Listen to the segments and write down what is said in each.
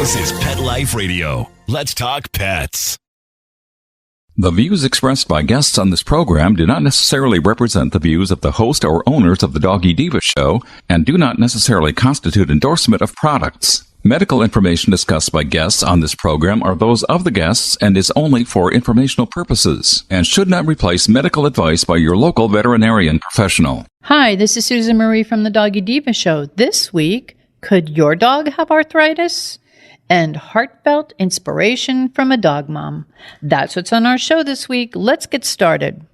This is Pet Life Radio. Let's talk pets. The views expressed by guests on this program do not necessarily represent the views of the host or owners of the Doggy Diva show and do not necessarily constitute endorsement of products. Medical information discussed by guests on this program are those of the guests and is only for informational purposes and should not replace medical advice by your local veterinarian professional. Hi, this is Susan Marie from the Doggy Diva show. This week, could your dog have arthritis? And heartfelt inspiration from a dog mom. That's what's on our show this week. Let's get started.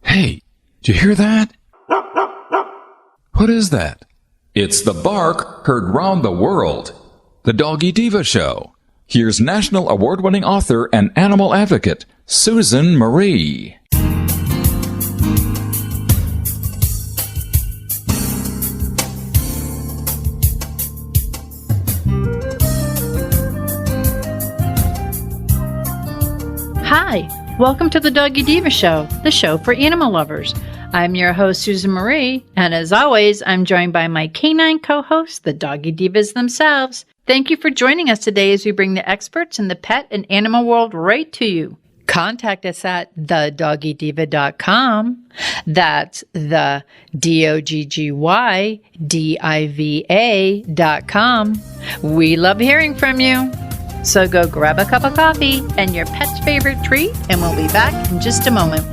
Hey, did you hear that? What is that? It's the bark heard round the world. The Doggy Diva show. Here's national award-winning author and animal advocate, Susan Marie. Hi, welcome to the Doggy Diva show, the show for animal lovers. I'm your host, Susan Marie, and as always, I'm joined by my canine co-hosts, the Doggy Divas themselves. Thank you for joining us today as we bring the experts in the pet and animal world right to you. Contact us at thedoggydiva.com. That's the DOGGYDIVA.com. We love hearing from you. So go grab a cup of coffee and your pet's favorite treat, and we'll be back in just a moment.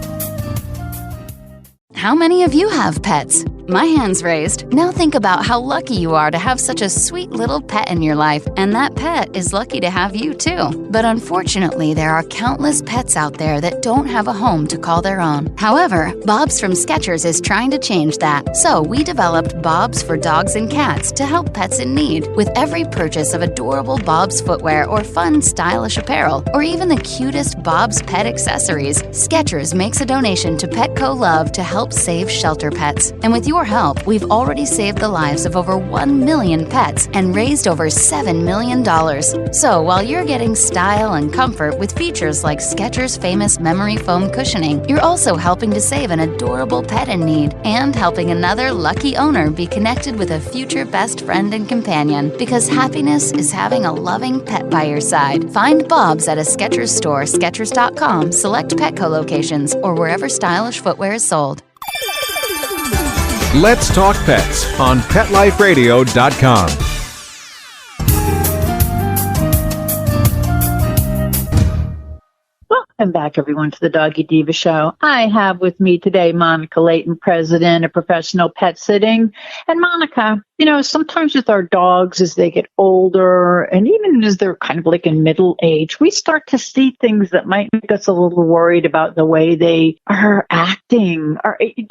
How many of you have pets? My hand's raised. Now think about how lucky you are to have such a sweet little pet in your life, and that pet is lucky to have you too. But unfortunately, there are countless pets out there that don't have a home to call their own. However, Bob's from Skechers is trying to change that. So we developed Bob's for dogs and cats to help pets in need. With every purchase of adorable Bob's footwear or fun, stylish apparel, or even the cutest Bob's pet accessories, Skechers makes a donation to Petco Love to help save shelter pets. And with your help, we've already saved the lives of over 1 million pets and raised over $7 million. So while you're getting style and comfort with features like Skechers' famous memory foam cushioning, you're also helping to save an adorable pet in need and helping another lucky owner be connected with a future best friend and companion, because happiness is having a loving pet by your side. Find Bob's at a Skechers store, Skechers.com, select Petco locations, or wherever stylish footwear is sold. Let's Talk Pets on PetLifeRadio.com. Welcome back, everyone, to the Doggy Diva show. I have with me today Monica Leighton, president of Professional Pet Sitting. And Monica, sometimes with our dogs as they get older and even as they're kind of like in middle age, we start to see things that might make us a little worried about the way they are acting.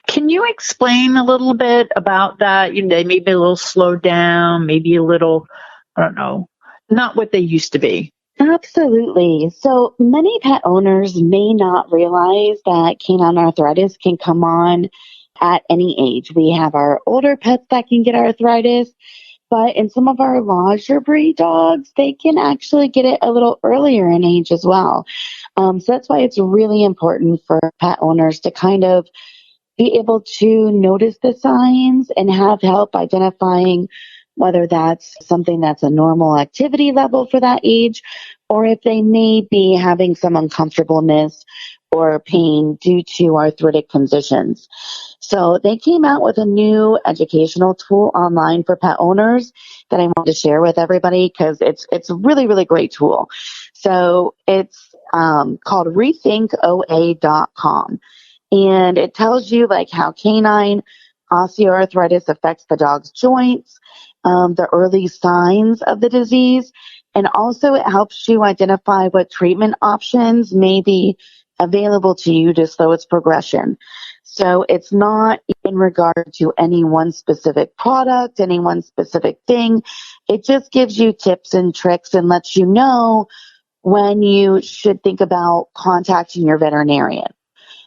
Can you explain a little bit about that? They may be a little slowed down, maybe a little, I don't know, not what they used to be. Absolutely. So many pet owners may not realize that canine arthritis can come on at any age. We have our older pets that can get arthritis, but in some of our larger breed dogs, they can actually get it a little earlier in age as well. So that's why it's really important for pet owners to kind of be able to notice the signs and have help identifying whether that's something that's a normal activity level for that age, or if they may be having some uncomfortableness or pain due to arthritic conditions. So they came out with a new educational tool online for pet owners that I want to share with everybody because it's a really, really great tool. So it's called rethinkoa.com. And it tells you like how canine osteoarthritis affects the dog's joints, the early signs of the disease, and also it helps you identify what treatment options may be available to you to slow its progression. So it's not in regard to any one specific product, any one specific thing. It just gives you tips and tricks and lets you know when you should think about contacting your veterinarian.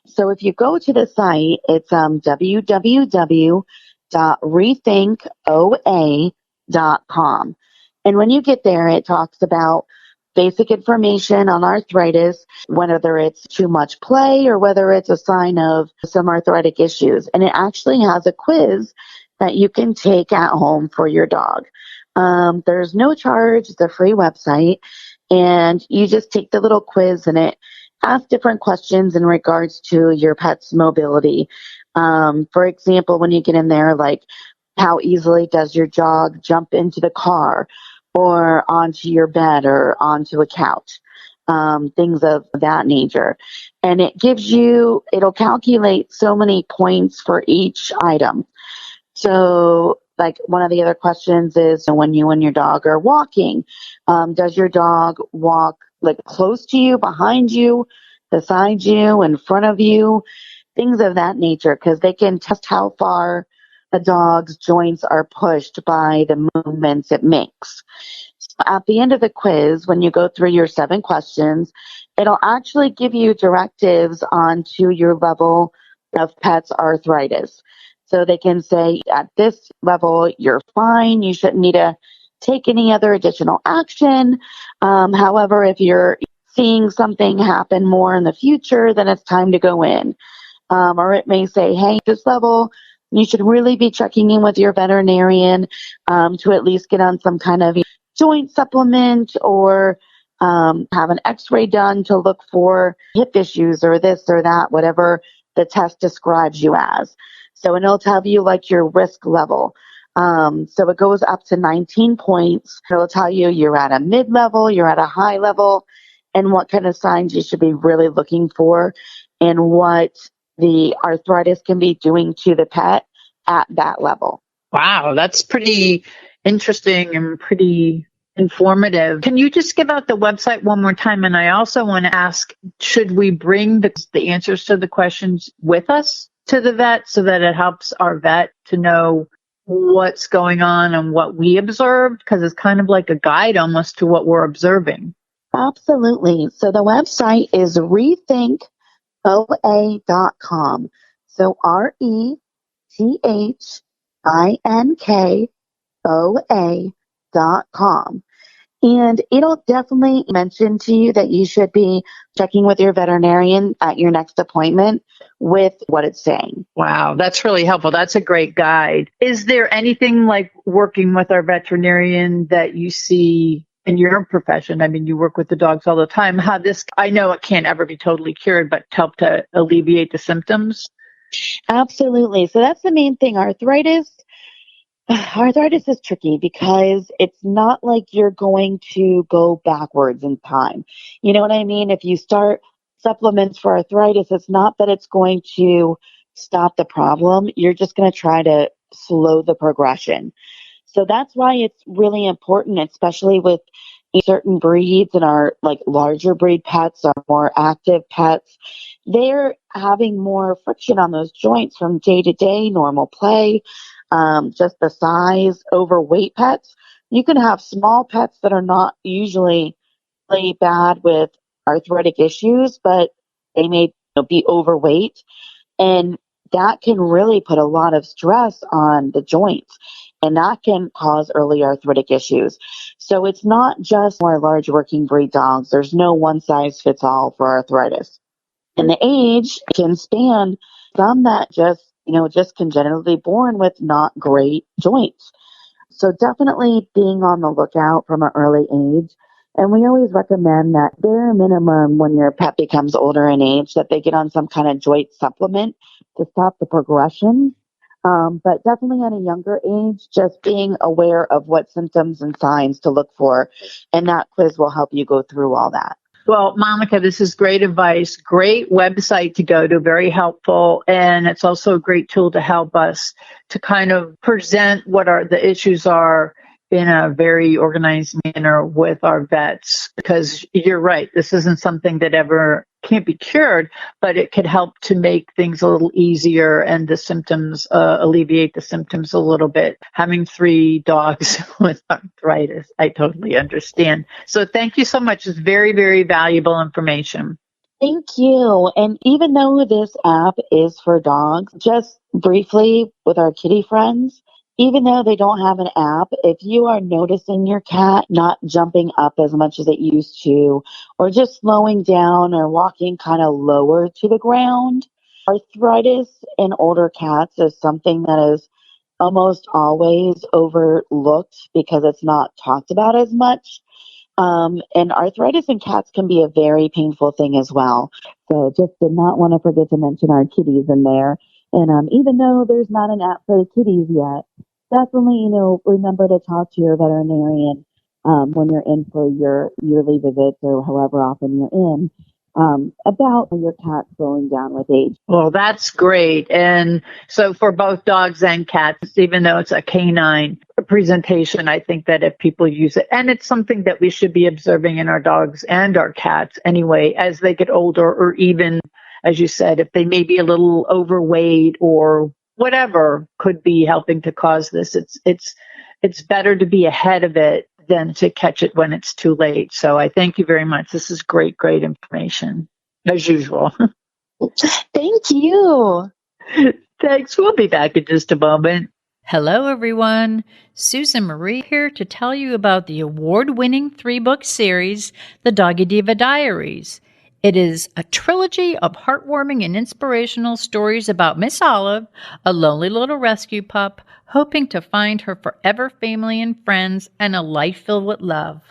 So if you go to the site, it's www.rethinkoa.com. And when you get there, it talks about basic information on arthritis, whether it's too much play or whether it's a sign of some arthritic issues. And it actually has a quiz that you can take at home for your dog. There's no charge. It's a free website. And you just take the little quiz and it asks different questions in regards to your pet's mobility. For example, when you get in there, like how easily does your dog jump into the car or onto your bed or onto a couch? Things of that nature. And it'll calculate so many points for each item. So, like one of the other questions is when you and your dog are walking, does your dog walk like close to you, behind you, beside you, in front of you? Things of that nature, because they can test how far a dog's joints are pushed by the movements it makes. At the end of the quiz, when you go through your 7 questions, it'll actually give you directives onto your level of pet's arthritis. So they can say, at this level, you're fine. You shouldn't need to take any other additional action. However, if you're seeing something happen more in the future, then it's time to go in. Or it may say, hey, this level, you should really be checking in with your veterinarian to at least get on some kind of joint supplement or have an x-ray done to look for hip issues or this or that, whatever the test describes you as. So and it'll tell you like your risk level. So it goes up to 19 points. It'll tell you you're at a mid-level, you're at a high level, and what kind of signs you should be really looking for and what the arthritis can be doing to the pet at that level. Wow, that's pretty interesting and pretty informative. Can you just give out the website one more time? And I also want to ask, should we bring the answers to the questions with us to the vet so that it helps our vet to know what's going on and what we observed? Because it's kind of like a guide almost to what we're observing. Absolutely. So the website is rethinkoa.com. So rethinkoa.com. And it'll definitely mention to you that you should be checking with your veterinarian at your next appointment with what it's saying. Wow, that's really helpful. That's a great guide. Is there anything like working with our veterinarian that you see in your profession? I mean, you work with the dogs all the time. How this, I know it can't ever be totally cured, but help to alleviate the symptoms? Absolutely. So that's the main thing. Arthritis is tricky because it's not like you're going to go backwards in time. You know what I mean? If you start supplements for arthritis, it's not that it's going to stop the problem. You're just going to try to slow the progression. So that's why it's really important, especially with certain breeds and our like larger breed pets, our more active pets. They're having more friction on those joints from day to day, normal play. Just the size, overweight pets. You can have small pets that are not usually really bad with arthritic issues, but they may be overweight. And that can really put a lot of stress on the joints. And that can cause early arthritic issues. So it's not just for large working breed dogs. There's no one size fits all for arthritis. And the age can span some that just congenitally born with not great joints. So definitely being on the lookout from an early age. And we always recommend that bare minimum when your pet becomes older in age that they get on some kind of joint supplement to stop the progression. But definitely at a younger age, just being aware of what symptoms and signs to look for. And that quiz will help you go through all that. Well, Monica, this is great advice, great website to go to, very helpful. And it's also a great tool to help us to kind of present what the issues are in a very organized manner with our vets. Because you're right, this isn't something that ever can't be cured, but it could help to make things a little easier and the symptoms, alleviate the symptoms a little bit. Having 3 dogs with arthritis, I totally understand. So thank you so much. It's very, very valuable information. Thank you. And even though this app is for dogs, just briefly with our kitty friends, even though they don't have an app, if you are noticing your cat not jumping up as much as it used to, or just slowing down or walking kind of lower to the ground, arthritis in older cats is something that is almost always overlooked because it's not talked about as much. And arthritis in cats can be a very painful thing as well. So just did not want to forget to mention our kitties in there. And even though there's not an app for the kitties yet, definitely, remember to talk to your veterinarian when you're in for your yearly visits or however often you're in about your cat slowing down with age. Well, that's great. And so for both dogs and cats, even though it's a canine presentation, I think that if people use it, and it's something that we should be observing in our dogs and our cats anyway, as they get older, or even, as you said, if they may be a little overweight or whatever could be helping to cause this, it's better to be ahead of it than to catch it when it's too late. So I thank you very much. This is great information, as usual. Thank you. Thanks. We'll be back in just a moment. Hello, everyone. Susan Marie here to tell you about the award-winning 3-book series, The Doggy Diva Diaries. It is a trilogy of heartwarming and inspirational stories about Miss Olive, a lonely little rescue pup, hoping to find her forever family and friends and a life filled with love.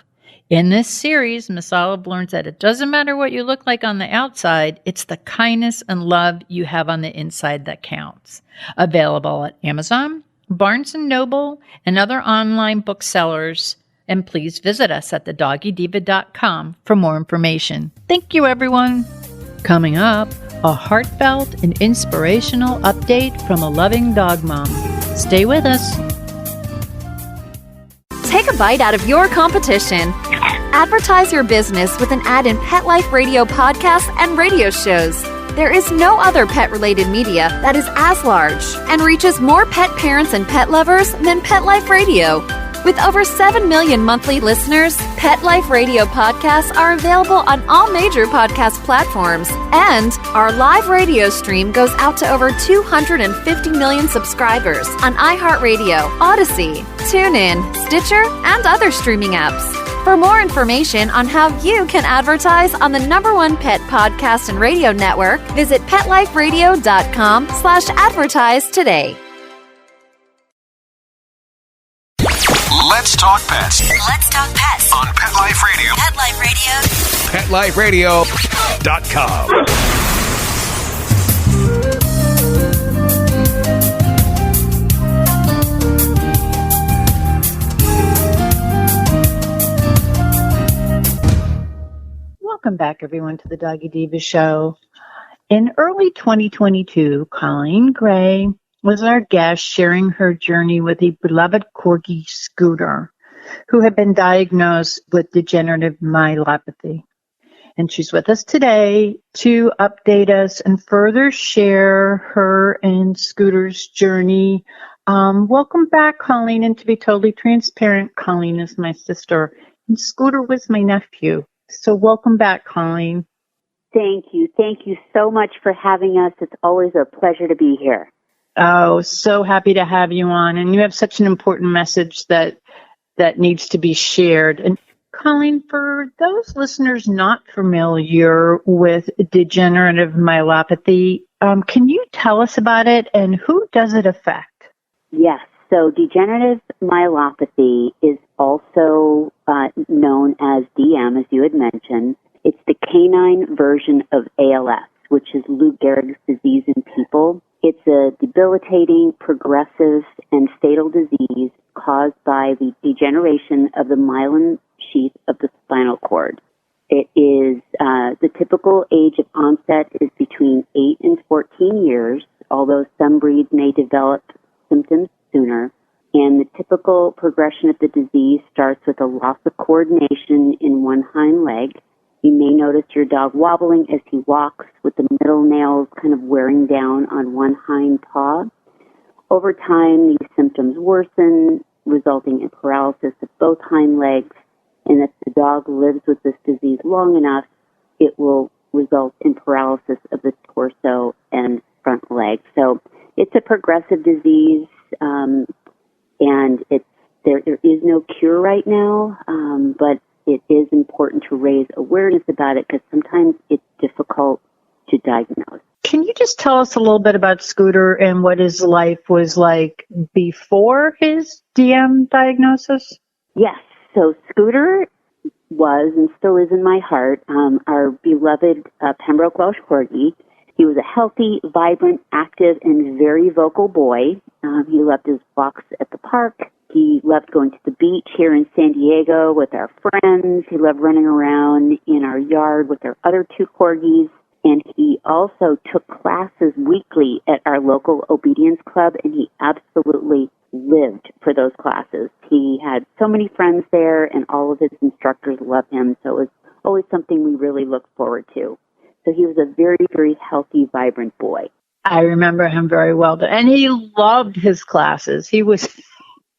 In this series, Miss Olive learns that it doesn't matter what you look like on the outside, it's the kindness and love you have on the inside that counts. Available at Amazon, Barnes & Noble, and other online booksellers. And please visit us at thedoggydiva.com for more information. Thank you, everyone. Coming up, a heartfelt and inspirational update from a loving dog mom. Stay with us. Take a bite out of your competition. Advertise your business with an ad in Pet Life Radio podcasts and radio shows. There is no other pet-related media that is as large and reaches more pet parents and pet lovers than Pet Life Radio. With over 7 million monthly listeners, Pet Life Radio podcasts are available on all major podcast platforms, and our live radio stream goes out to over 250 million subscribers on iHeartRadio, Odyssey, TuneIn, Stitcher, and other streaming apps. For more information on how you can advertise on the #1 pet podcast and radio network, visit PetLifeRadio.com/advertise today. Let's talk pets. Let's talk pets On Pet Life Radio. Pet Life Radio. PetLifeRadio.com. Welcome back, everyone, to the Doggy Diva Show. In early 2022, Colleen Gray was our guest, sharing her journey with a beloved Corgi Scooter who had been diagnosed with degenerative myelopathy. And she's with us today to update us and further share her and Scooter's journey. Welcome back, Colleen. And to be totally transparent, Colleen is my sister and Scooter was my nephew. So welcome back, Colleen. Thank you. Thank you so much for having us. It's always a pleasure to be here. Oh, so happy to have you on. And you have such an important message that needs to be shared. And Colleen, for those listeners not familiar with degenerative myelopathy, can you tell us about it and who does it affect? Yes. So degenerative myelopathy is also known as DM, as you had mentioned. It's the canine version of ALS, which is Lou Gehrig's disease in people. It's a debilitating, progressive, and fatal disease caused by the degeneration of the myelin sheath of the spinal cord. It is the typical age of onset is between 8 and 14 years, although some breeds may develop symptoms sooner. And the typical progression of the disease starts with a loss of coordination in one hind leg. You may notice your dog wobbling as he walks with the middle nails kind of wearing down on one hind paw. Over time, these symptoms worsen, resulting in paralysis of both hind legs. And if the dog lives with this disease long enough, it will result in paralysis of the torso and front leg. So it's a progressive disease, and there is no cure right now, but it is important to raise awareness about it because sometimes it's difficult to diagnose. Can you just tell us a little bit about Scooter and what his life was like before his DM diagnosis? Yes. So Scooter was and still is in my heart our beloved Pembroke Welsh Corgi. He was a healthy, vibrant, active, and very vocal boy. He loved his walks at the park. He loved going to the beach here in San Diego with our friends. He loved running around in our yard with our other two Corgis. And he also took classes weekly at our local obedience club, and he absolutely lived for those classes. He had so many friends there, and all of his instructors loved him, so it was always something we really looked forward to. So he was a very, very healthy, vibrant boy. I remember him very well, and he loved his classes. He was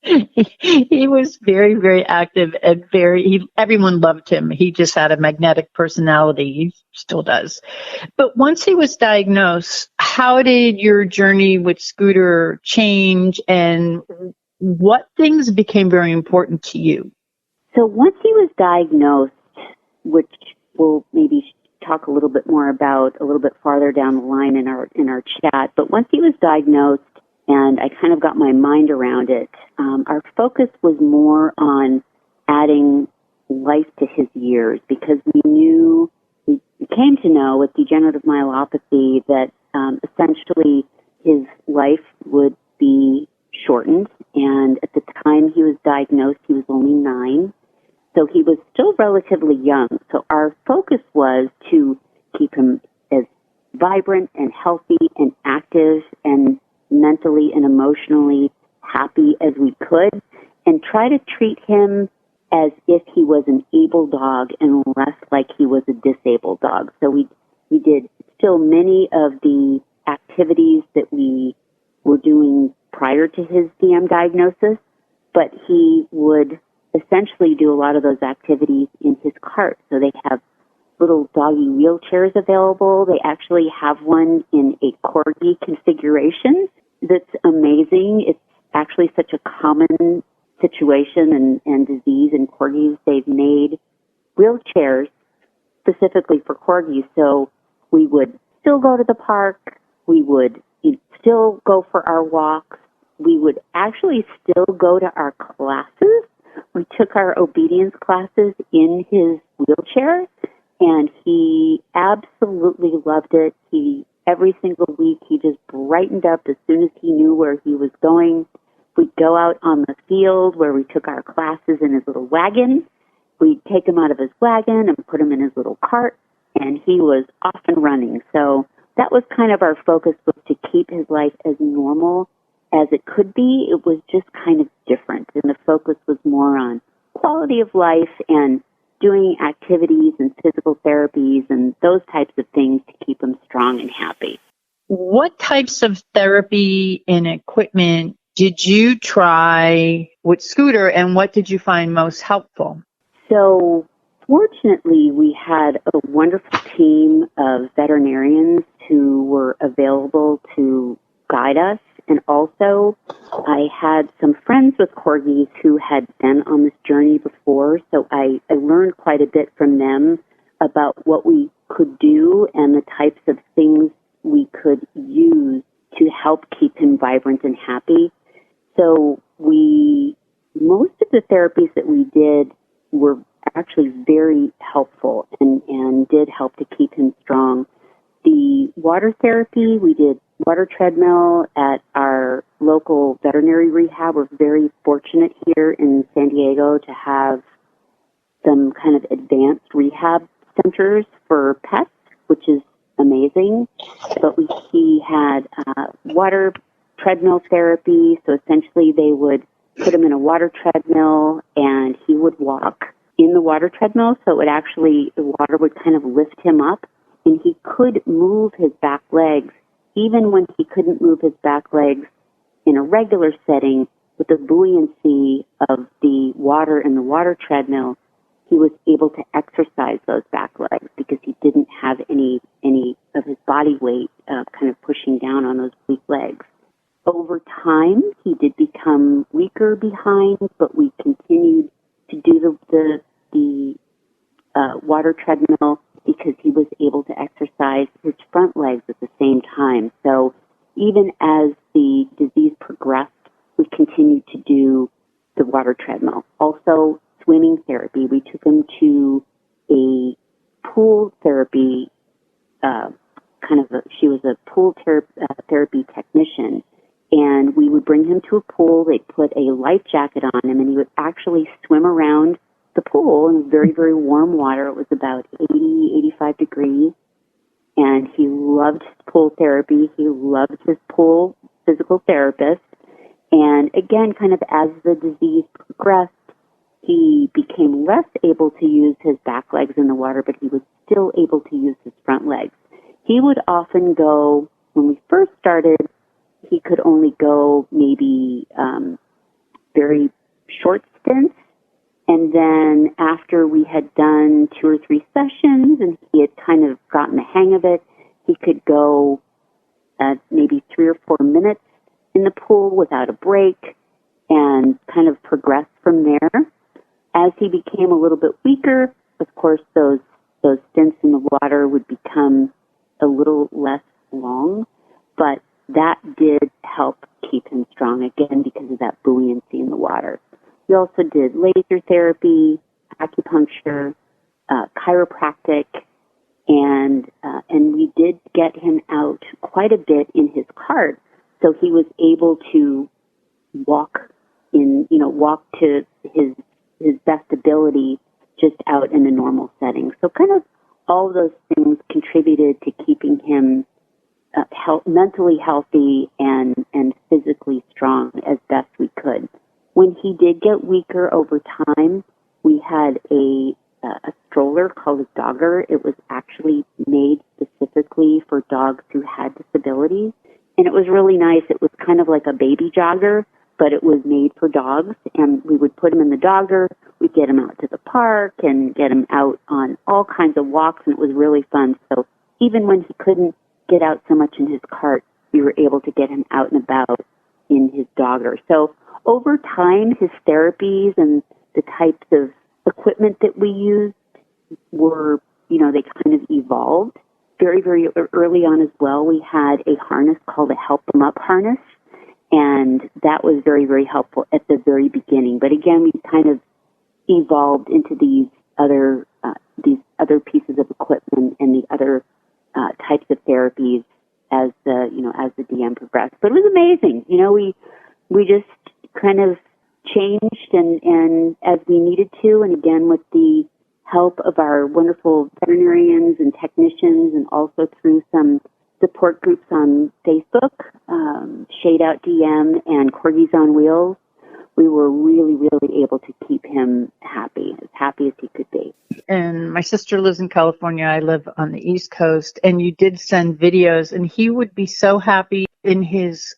he was very, very active and everyone loved him. He just had a magnetic personality. He still does. But once he was diagnosed, how did your journey with Scooter change, and what things became very important to you? So once he was diagnosed, which we'll maybe talk a little bit more about a little bit farther down the line in our chat, but once he was diagnosed and I kind of got my mind around it, our focus was more on adding life to his years, because we came to know with degenerative myelopathy that essentially his life would be shortened, and at the time he was diagnosed, he was only 9. So he was still relatively young. So our focus was to keep him as vibrant and healthy and active and mentally and emotionally happy as we could, and try to treat him as if he was an able dog and less like he was a disabled dog. So we did still many of the activities that we were doing prior to his DM diagnosis, but he would essentially do a lot of those activities in his cart. So they have little doggy wheelchairs available. They actually have one in a Corgi configuration that's amazing. It's actually such a common situation and disease in Corgis. They've made wheelchairs specifically for Corgis. So we would still go to the park. We would still go for our walks. We would actually still go to our classes. We took our obedience classes in his wheelchair, and he absolutely loved it. Every single week, he just brightened up as soon as he knew where he was going. We'd go out on the field where we took our classes in his little wagon. We'd take him out of his wagon and put him in his little cart, and he was off and running. So that was kind of our focus, was to keep his life as normal as it could be. It was just kind of different, and the focus was more on quality of life and doing activities and physical therapies and those types of things to keep him strong and happy. What types of therapy and equipment did you try with Scooter, and what did you find most helpful? So fortunately, we had a wonderful team of veterinarians who were available to guide us. And also, I had some friends with Corgis who had been on this journey before, so I learned quite a bit from them about what we could do and the types of things we could use to help keep him vibrant and happy. So most of the therapies that we did were actually very helpful and did help to keep him strong. The water therapy, we did water treadmill at our local veterinary rehab. We're very fortunate here in San Diego to have some kind of advanced rehab centers for pets, which is amazing. But he had water treadmill therapy. So essentially they would put him in a water treadmill and he would walk in the water treadmill. So the water would kind of lift him up, and he could move his back legs. Even when he couldn't move his back legs in a regular setting, with the buoyancy of the water in the water treadmill, he was able to exercise those back legs because he didn't have any of his body weight kind of pushing down on those weak legs. Over time, he did become weaker behind, but we continued to do the water treadmill because he was able to exercise his front legs at the same time. So even as the disease progressed, we continued to do the water treadmill. Also, swimming therapy. We took him to a pool therapy, she was a pool therapy technician, and we would bring him to a pool. They'd put a life jacket on him, and he would actually swim around the pool in very, very warm water. It was about 85 degrees, and he loved pool therapy. He loved his pool physical therapist. And again, kind of as the disease progressed, he became less able to use his back legs in the water, but he was still able to use his front legs. He would often go, when we first started, he could only go maybe very short stints. And then after we had done 2 or 3 sessions and he had kind of gotten the hang of it, he could go maybe 3 or 4 minutes in the pool without a break and kind of progress from there. As he became a little bit weaker, of course, those stints in the water would become a little less long, but that did help keep him strong, again, because of that buoyancy in the water. We also did laser therapy, acupuncture, chiropractic, and we did get him out quite a bit in his cart, so he was able to walk to his best ability just out in a normal setting. So kind of all of those things contributed to keeping him mentally healthy and physically strong as best we could. When he did get weaker over time, we had a stroller called a Dogger. It was actually made specifically for dogs who had disabilities, and it was really nice. It was kind of like a baby jogger, but it was made for dogs, and we would put him in the Dogger. We'd get him out to the park and get him out on all kinds of walks, and it was really fun. So even when he couldn't get out so much in his cart, we were able to get him out and about in his Dogger. So over time, his therapies and the types of equipment that we used were, they kind of evolved. Very, very early on as well, we had a harness called a Help 'em Up harness, and that was very, very helpful at the very beginning. But again, we kind of evolved into these other pieces of equipment and the other types of therapies as the DM progressed. But it was amazing. We just kind of changed and as we needed to, and again with the help of our wonderful veterinarians and technicians, and also through some support groups on Facebook, Shade Out DM and Corgis on Wheels, we were really, really able to keep him as happy as he could be. And my sister lives in California. I live on the East Coast. And you did send videos, and he would be so happy in his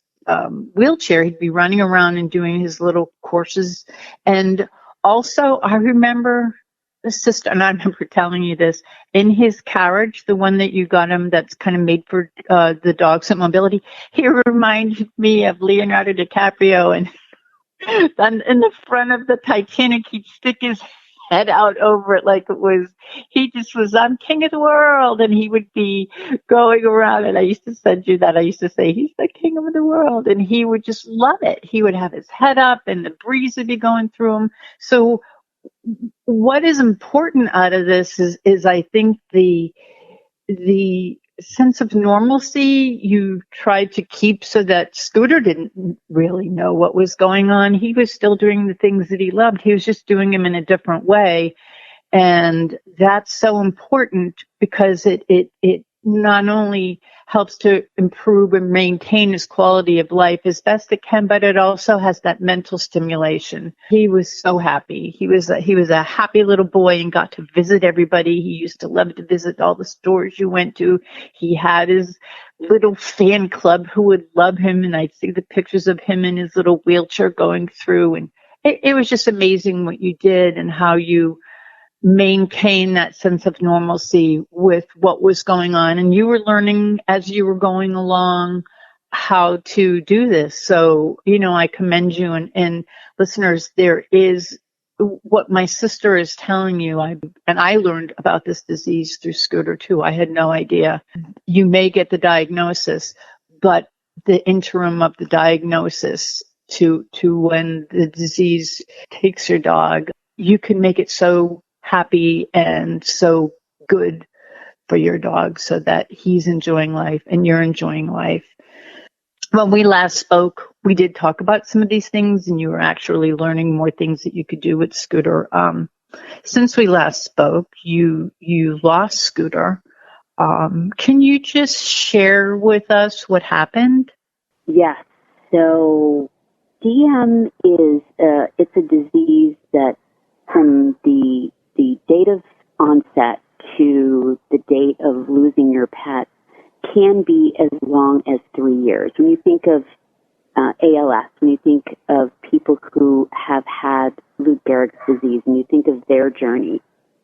wheelchair. He'd be running around and doing his little courses. And also, I remember the sister, and I remember telling you this, in his carriage, the one that you got him that's kind of made for the dogs with mobility, he reminded me of Leonardo DiCaprio. And in the front of the Titanic, he'd stick his head out over it like he just was, I'm king of the world. And he would be going around, and I used to send you that. I used to say, he's the king of the world. And he would just love it. He would have his head up and the breeze would be going through him. So what is important out of this is I think the sense of normalcy you tried to keep, so that Scooter didn't really know what was going on. He was still doing the things that he loved. He was just doing them in a different way. And that's so important because it not only helps to improve and maintain his quality of life as best it can, but it also has that mental stimulation. He was so happy. He was a happy little boy and got to visit everybody. He used to love to visit all the stores you went to. He had his little fan club who would love him, and I'd see the pictures of him in his little wheelchair going through. And it was just amazing what you did and how you maintain that sense of normalcy with what was going on. And you were learning as you were going along how to do this. So, I commend you, and listeners, there is what my sister is telling you, and I learned about this disease through Scooter too. I had no idea. You may get the diagnosis, but the interim of the diagnosis to when the disease takes your dog, you can make it so happy and so good for your dog so that he's enjoying life and you're enjoying life. When we last spoke, we did talk about some of these things, and you were actually learning more things that you could do with Scooter. Since we last spoke, you lost Scooter. Can you just share with us what happened? Yes. So DM is it's a disease that from the date of onset to the date of losing your pet can be as long as 3 years. When you think of ALS, when you think of people who have had Lou Gehrig's disease, and you think of their journey,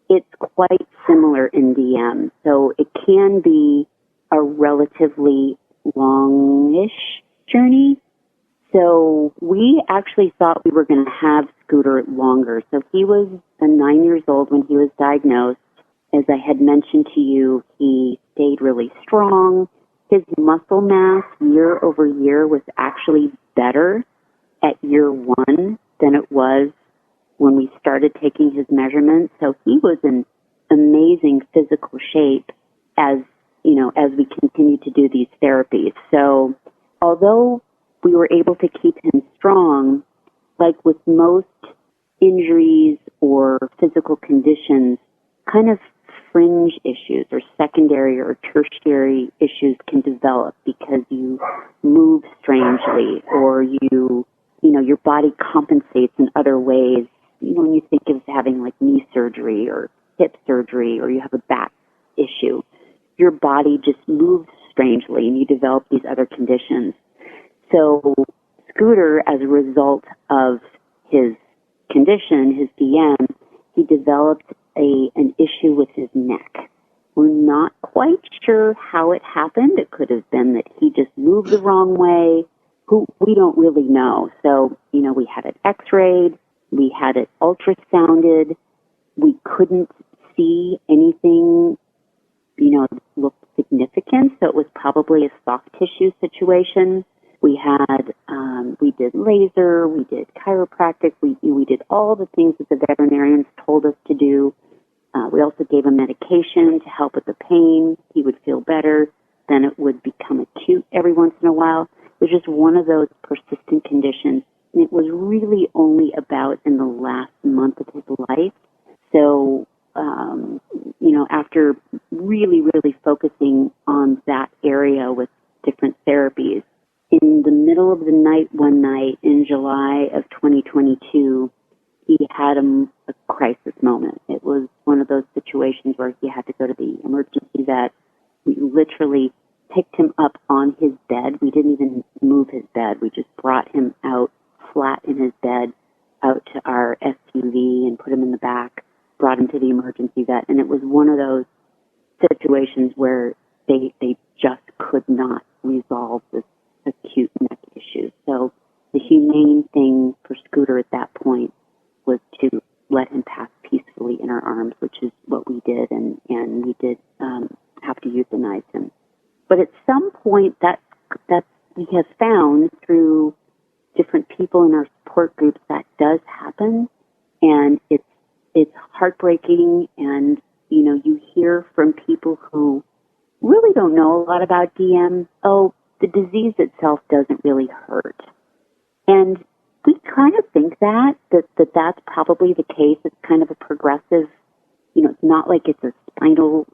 it's quite similar in DM. So it can be a relatively longish journey. So we actually thought we were going to have Scooter longer. So he was 9 years old when he was diagnosed. As I had mentioned to you, he stayed really strong. His muscle mass year over year was actually better at year 1 than it was when we started taking his measurements. So he was in amazing physical shape as we continued to do these therapies. So although we were able to keep him strong, like with most injuries or physical conditions, kind of fringe issues or secondary or tertiary issues can develop because you move strangely or your body compensates in other ways. When you think of having like knee surgery or hip surgery or you have a back issue, your body just moves strangely and you develop these other conditions. So Scooter, as a result of his condition, his DM, he developed an issue with his neck. We're not quite sure how it happened. It could have been that he just moved the wrong way. We don't really know. So, we had it x-rayed. We had it ultrasounded. We couldn't see anything, that looked significant. So it was probably a soft tissue situation. We did laser, we did chiropractic, we did all the things that the veterinarians told us to do. We also gave him medication to help with the pain. He would feel better. Then it would become acute every once in a while. It was just one of those persistent conditions. And it was really only about in the last month of his life. So, after really, really focusing on that area with different therapies, in the middle of the night one night in July of 2022, he had a crisis moment. It was one of those situations where he had to go to the emergency vet. We literally picked him up on his bed. We didn't even move his bed. We just brought him out flat in his bed out to our SUV and put him in the back, brought him to the emergency vet. And it was one of those situations where they just could not resolve this acute neck issue. So the humane thing for Scooter at that point was to let him pass peacefully in our arms, which is what we did, and we did have to euthanize him. But at some point, that we have found through different people in our support groups that does happen, and it's heartbreaking. And you hear from people who really don't know a lot about DM. Oh, the disease itself doesn't really hurt, and we kind of think that's probably the case. It's kind of a progressive, it's not like it's a spinal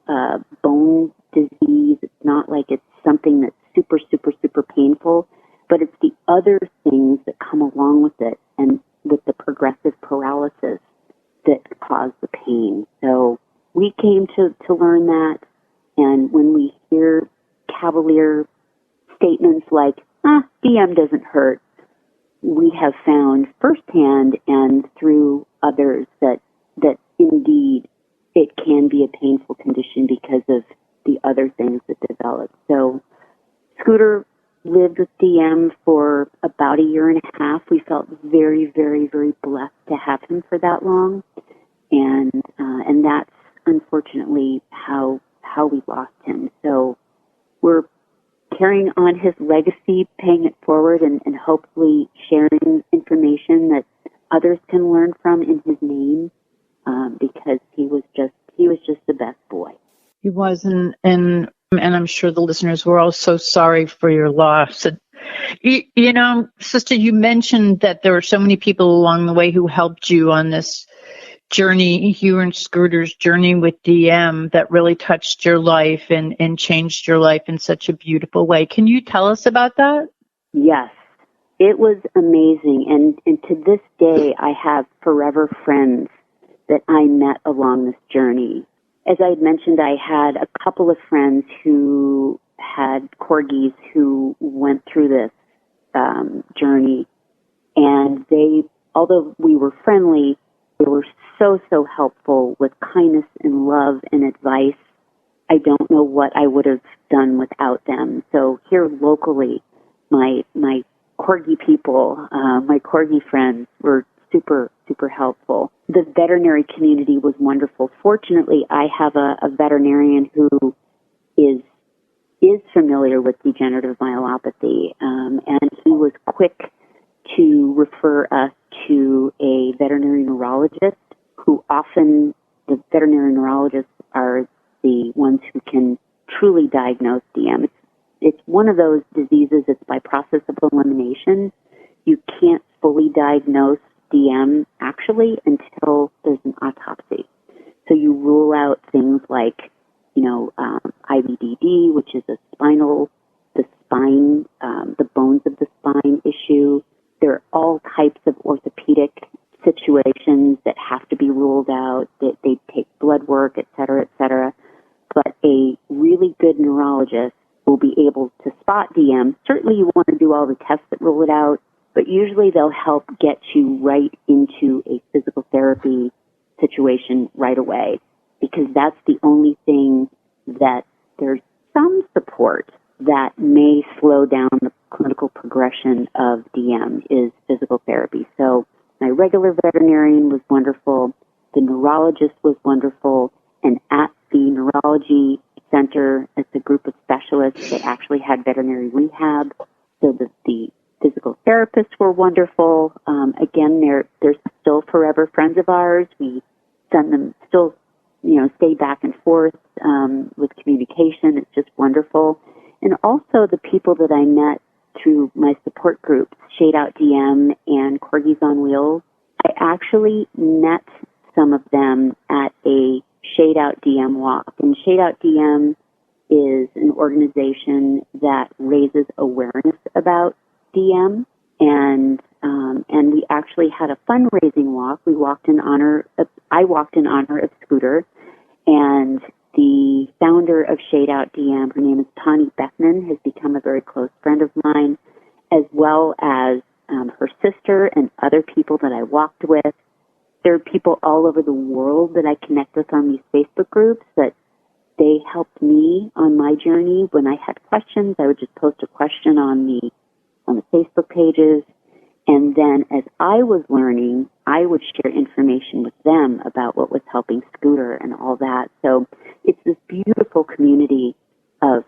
bone disease. It's not like it's something that's super, super, super painful, but it's the other things that come along with it and with the progressive paralysis that cause the pain. So we came to learn that, and when we hear cavalier statements like, DM doesn't hurt, we have found firsthand and through others that indeed it can be a painful condition because of the other things that develop. So Scooter lived with DM for about a year and a half. We felt very, very, very blessed to have him for that long, and that's unfortunately how we lost him. So we're carrying on his legacy, paying it forward, and hopefully sharing information that others can learn from in his name, because he was just the best boy. He was, and I'm sure the listeners were all so sorry for your loss. And, you know, Sister, you mentioned that there were so many people along the way who helped you on this journey, you and Scooter's journey with DM, that really touched your life and changed your life in such a beautiful way. Can you tell us about that? Yes, it was amazing. And to this day, I have forever friends that I met along this journey. As I had mentioned, I had a couple of friends who had corgis who went through this journey, and they, although we were friendly, they were so helpful with kindness and love and advice. I don't know what I would have done without them. So here locally, my corgi people, my corgi friends were super helpful. The veterinary community was wonderful. Fortunately, I have a veterinarian who is familiar with degenerative myelopathy, and he was quick to refer us to a veterinary neurologist, who often, the veterinary neurologists are the ones who can truly diagnose DM. It's one of those diseases, it's by process of elimination. You can't fully diagnose DM actually until there's an autopsy. So you rule out things like, IBDD, which is the bones of the spine issue. There are all types of orthopedic situations that have to be ruled out, that they take blood work, et cetera, but a really good neurologist will be able to spot DM. Certainly you want to do all the tests that rule it out, but usually they'll help get you right into a physical therapy situation right away, because that's the only thing that there's some support that may slow down the clinical progression of DM is physical therapy. So my regular veterinarian was wonderful, the neurologist was wonderful, and at the neurology center, as a group of specialists, they actually had veterinary rehab, so the physical therapists were wonderful. Again, they're still forever friends of ours. We send them still, stay back and forth with communication. It's just wonderful. And also the people that I met through my support groups, Shade Out DM and Corgis on Wheels, I actually met some of them at a Shade Out DM walk. And Shade Out DM is an organization that raises awareness about DM, and we actually had a fundraising walk. I walked in honor of Scooter, and the founder of Shade Out DM, her name is Tani Beckman, has become a very close friend of mine, as well as her sister and other people that I walked with. There are people all over the world that I connect with on these Facebook groups that they helped me on my journey. When I had questions, I would just post a question on the Facebook pages, and then as I was learning, I would share information with them about what was helping Scooter and all that. So it's this beautiful community of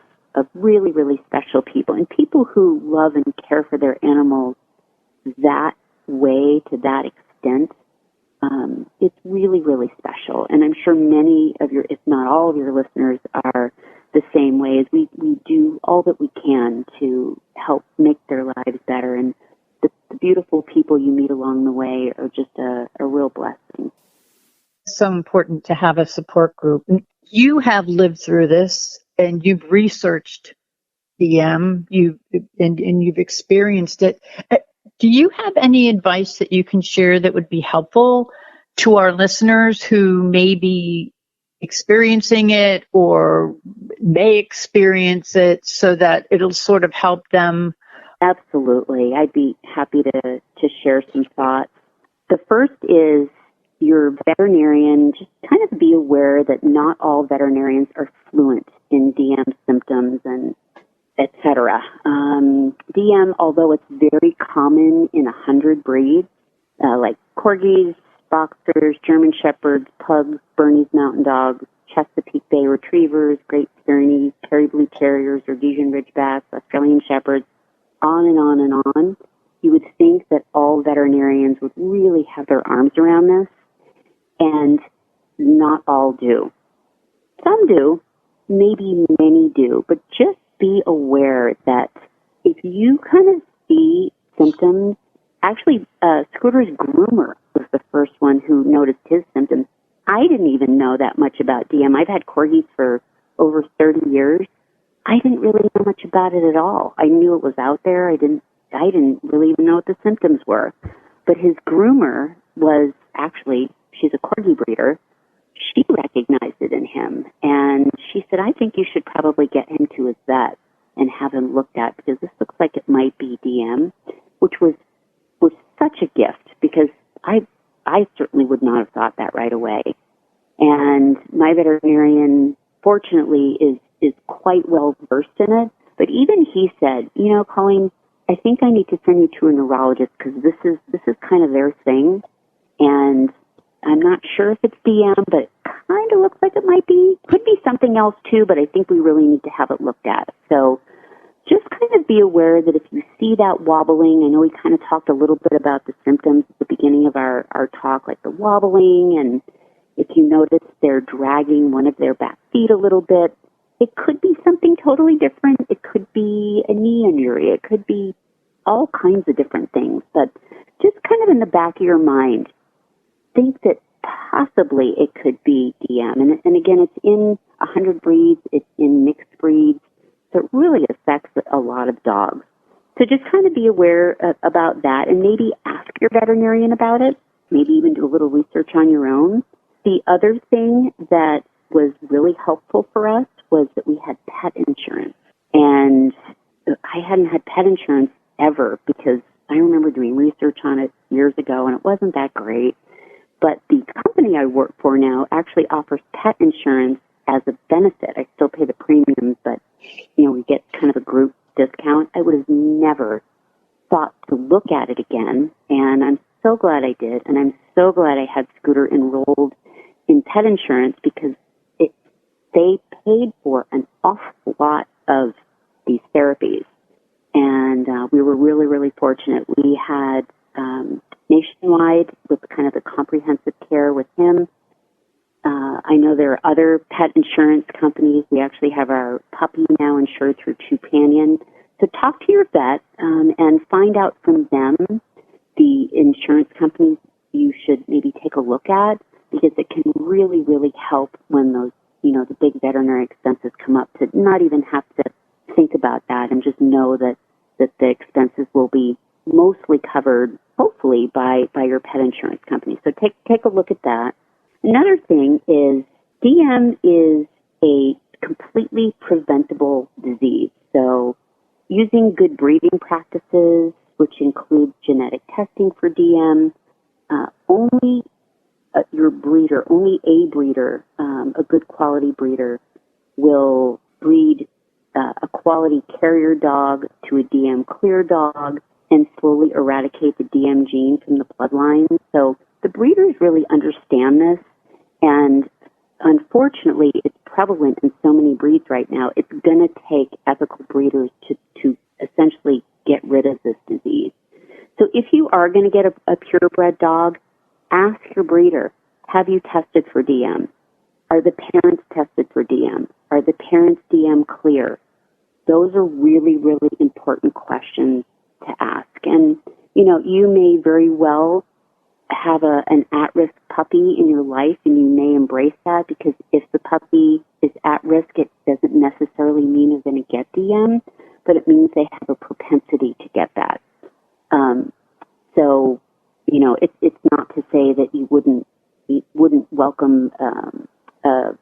really, really special people, and people who love and care for their animals that way, to that extent. It's really, really special. And I'm sure many of your, if not all of your listeners, are the same way. As we do all that we can to help make their lives better. And the beautiful people you meet along the way are just a real blessing. It's so important to have a support group. You have lived through this, and you've researched DM, and you've experienced it. Do you have any advice that you can share that would be helpful to our listeners who may be experiencing it or may experience it, so that it'll sort of help them? Absolutely. I'd be happy to share some thoughts. The first is your veterinarian, just kind of be aware that not all veterinarians are fluent in DM symptoms and et cetera. Corgis, Boxers, German Shepherds, Pugs, Bernese Mountain Dogs, Chesapeake Bay Retrievers, Great Pyrenees, Kerry Blue Terriers, Rhodesian Ridgebacks, Australian Shepherds, on and on and on. You would think that all veterinarians would really have their arms around this, and not all do. Some do, maybe many do, but just be aware that if you kind of see symptoms, actually, Scooter's groomer was the first one who noticed his symptoms. I didn't even know that much about DM. I've had Corgis for over 30 years. I didn't really know much about it at all. I knew it was out there. I didn't really even know what the symptoms were. But his groomer was actually, she's a Corgi breeder. She recognized it in him. And she said, I think you should probably get him to his vet and have him looked at, because this looks like it might be DM, which was such a gift, because I certainly would not have thought that right away. And my veterinarian, fortunately, is quite well versed in it. But even he said, Colleen, I think I need to send you to a neurologist, because this is kind of their thing. And I'm not sure if it's DM, but it kind of looks like it might be. Could be something else too, but I think we really need to have it looked at. So just kind of be aware that if you see that wobbling, I know we kind of talked a little bit about the symptoms at the beginning of our talk, like the wobbling, and if you notice they're dragging one of their back feet a little bit, it could be something totally different. It could be a knee injury. It could be all kinds of different things. But just kind of in the back of your mind, think that possibly it could be DM. And again, it's in 100 breeds. It's in mixed breeds. So it really affects a lot of dogs. So just kind of be aware about that, and maybe ask your veterinarian about it. Maybe even do a little research on your own. The other thing that was really helpful for us was that we had pet insurance. And I hadn't had pet insurance ever, because I remember doing research on it years ago, and it wasn't that great. But the company I work for now actually offers pet insurance as a benefit. I still pay the premiums, but, we get kind of a group discount. I would have never thought to look at it again, and I'm so glad I did, and I'm so glad I had Scooter enrolled in pet insurance, because they paid for an awful lot of these therapies. And we were really, really fortunate. We had nationwide with kind of the comprehensive care with him. I know there are other pet insurance companies. We actually have our puppy now insured through Trupanion. So talk to your vet and find out from them the insurance companies you should maybe take a look at, because it can really, really help when those, the big veterinary expenses come up, to not even have to think about that, and just know that the expenses will be mostly covered, hopefully, by your pet insurance company. So take a look at that. Another thing is DM is a completely preventable disease. So using good breeding practices, which include genetic testing for DM, only your breeder, only a breeder, a good quality breeder, will breed a quality carrier dog to a DM clear dog and slowly eradicate the DM gene from the bloodline. So the breeders really understand this, and unfortunately, it's prevalent in so many breeds right now. It's going to take ethical breeders to essentially get rid of this disease. So if you are going to get a purebred dog, ask your breeder, have you tested for DM? Are the parents tested for DM? Are the parents DM clear? Those are really, really important questions to ask. And, you may very well have an at-risk puppy in your life, and you may embrace that, because if the puppy is at risk, it doesn't necessarily mean they're going to get DM, but it means they have a propensity to get that. So, it's not to say that you wouldn't welcome a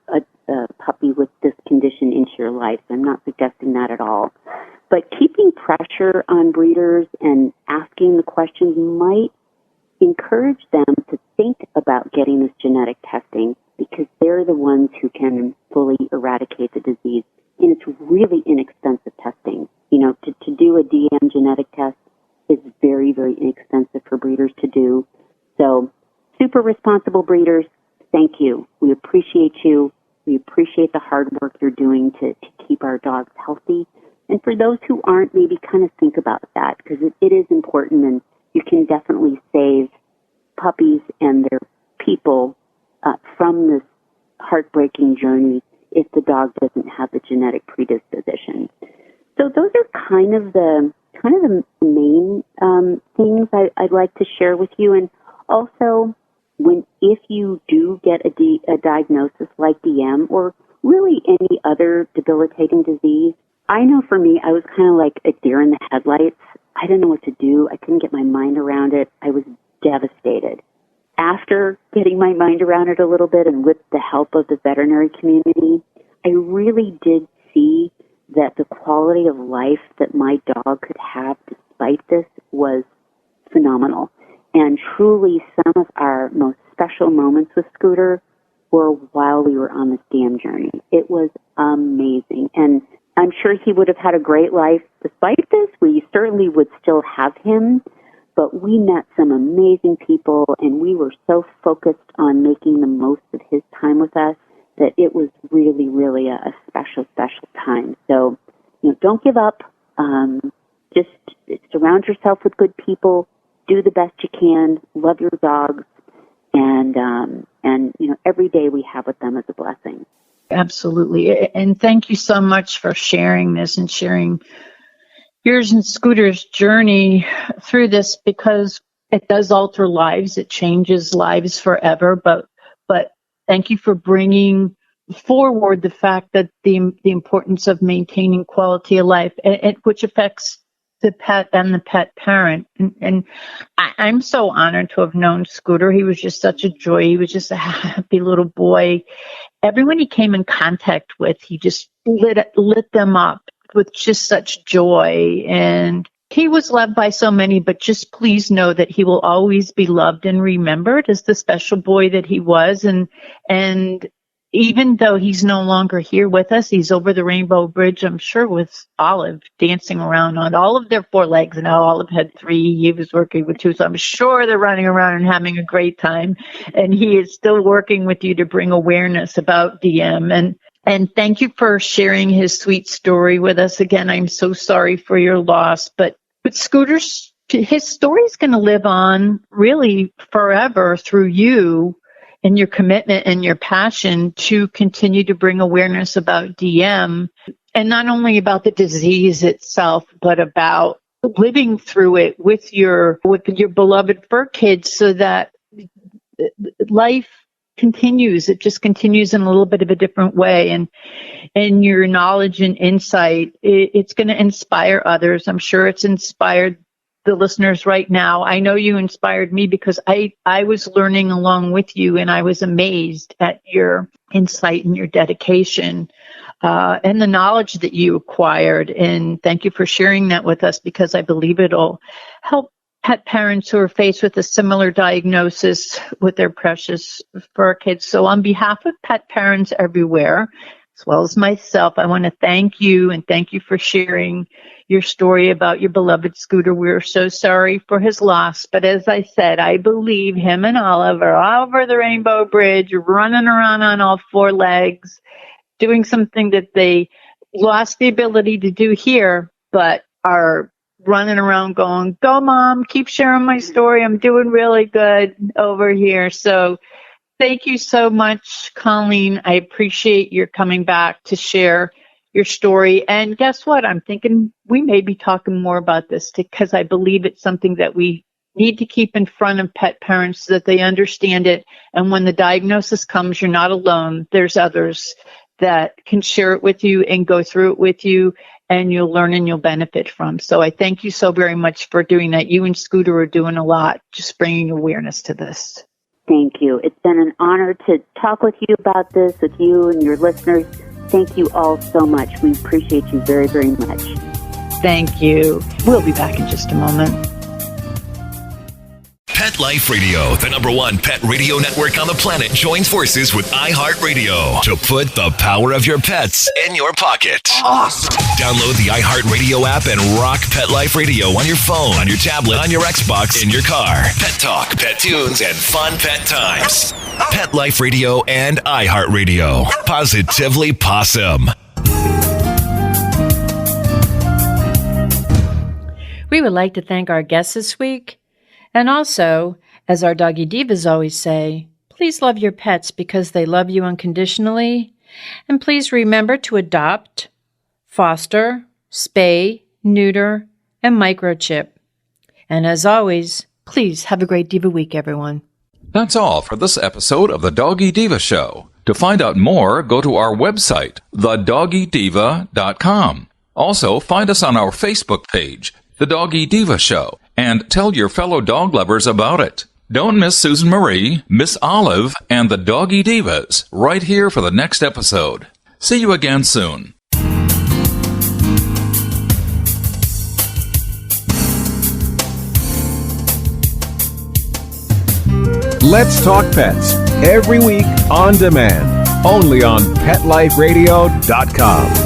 puppy with this condition into your life. I'm not suggesting that at all. But keeping pressure on breeders and asking the questions might encourage them to think about getting this genetic testing, because they're the ones who can fully eradicate the disease. And it's really inexpensive testing. To do a DM genetic test is very, very inexpensive for breeders to do. So super responsible breeders, thank you. We appreciate you. We appreciate the hard work you're doing to keep our dogs healthy. And for those who aren't, maybe kind of think about that, because it is important, and you can definitely save puppies and their people from this heartbreaking journey if the dog doesn't have the genetic predisposition. So those are kind of the main things I'd like to share with you. And also, if you do get a diagnosis like DM or really any other debilitating disease, I know for me, I was kind of like a deer in the headlights. I didn't know what to do. I couldn't get my mind around it. I was devastated. After getting my mind around it a little bit and with the help of the veterinary community, I really did see that the quality of life that my dog could have despite this was phenomenal. And truly, some of our most special moments with Scooter were while we were on this DM journey. It was amazing. And I'm sure he would have had a great life despite this. We certainly would still have him, but we met some amazing people, and we were so focused on making the most of his time with us that it was really, really a special, special time. So, don't give up. Just surround yourself with good people. Do the best you can. Love your dogs. And every day we have with them is a blessing. Absolutely. And thank you so much for sharing this and sharing yours and Scooter's journey through this, because it does alter lives. It changes lives forever. But thank you for bringing forward the fact that the importance of maintaining quality of life, which affects the pet and the pet parent. And I'm so honored to have known Scooter. He was just such a joy. He was just a happy little boy. Everyone he came in contact with, he just lit them up with just such joy. And he was loved by so many, but just please know that he will always be loved and remembered as the special boy that he was. And even though he's no longer here with us, he's over the Rainbow Bridge, I'm sure, with Olive dancing around on all of their four legs. Now Olive had 3, he was working with 2, so I'm sure they're running around and having a great time. And he is still working with you to bring awareness about DM. And thank you for sharing his sweet story with us. Again, I'm so sorry for your loss, but Scooter's, his story is going to live on really forever through you and your commitment and your passion to continue to bring awareness about DM, and not only about the disease itself, but about living through it with your beloved fur kids, so that life continues. It just continues in a little bit of a different way. And your knowledge and insight, it's going to inspire others. I'm sure it's inspired the listeners right now. I know you inspired me, because I was learning along with you, and I was amazed at your insight and your dedication and the knowledge that you acquired. And thank you for sharing that with us, because I believe it'll help pet parents who are faced with a similar diagnosis with their precious fur kids. So on behalf of pet parents everywhere, as well as myself, I want to thank you, and thank you for sharing your story about your beloved Scooter. We're so sorry for his loss, but as I said, I believe him and Olive are over the Rainbow Bridge, running around on all 4 legs, doing something that they lost the ability to do here, but are running around going, "Go, Mom, keep sharing my story. I'm doing really good over here." So thank you so much, Colleen. I appreciate your coming back to share your story. And guess what? I'm thinking we may be talking more about this, because I believe it's something that we need to keep in front of pet parents so that they understand it. And when the diagnosis comes, you're not alone. There's others that can share it with you and go through it with you, and you'll learn and you'll benefit from. So I thank you so very much for doing that. You and Scooter are doing a lot, just bringing awareness to this. Thank you. It's been an honor to talk with you about this, with you and your listeners. Thank you all so much. We appreciate you very, very much. Thank you. We'll be back in just a moment. Pet Life Radio, the #1 pet radio network on the planet, joins forces with iHeartRadio to put the power of your pets in your pocket. Awesome. Download the iHeartRadio app and rock Pet Life Radio on your phone, on your tablet, on your Xbox, in your car. Pet talk, pet tunes, and fun pet times. Pet Life Radio and iHeartRadio. Positively Possum. We would like to thank our guests this week. And also, as our Doggy Divas always say, please love your pets because they love you unconditionally. And please remember to adopt, foster, spay, neuter, and microchip. And as always, please have a great Diva week, everyone. That's all for this episode of the Doggy Diva Show. To find out more, go to our website, thedoggydiva.com. Also, find us on our Facebook page, The Doggy Diva Show, and tell your fellow dog lovers about it. Don't miss Susan Marie, Miss Olive, and the Doggy Divas right here for the next episode. See you again soon. Let's Talk Pets, every week on demand, only on PetLifeRadio.com.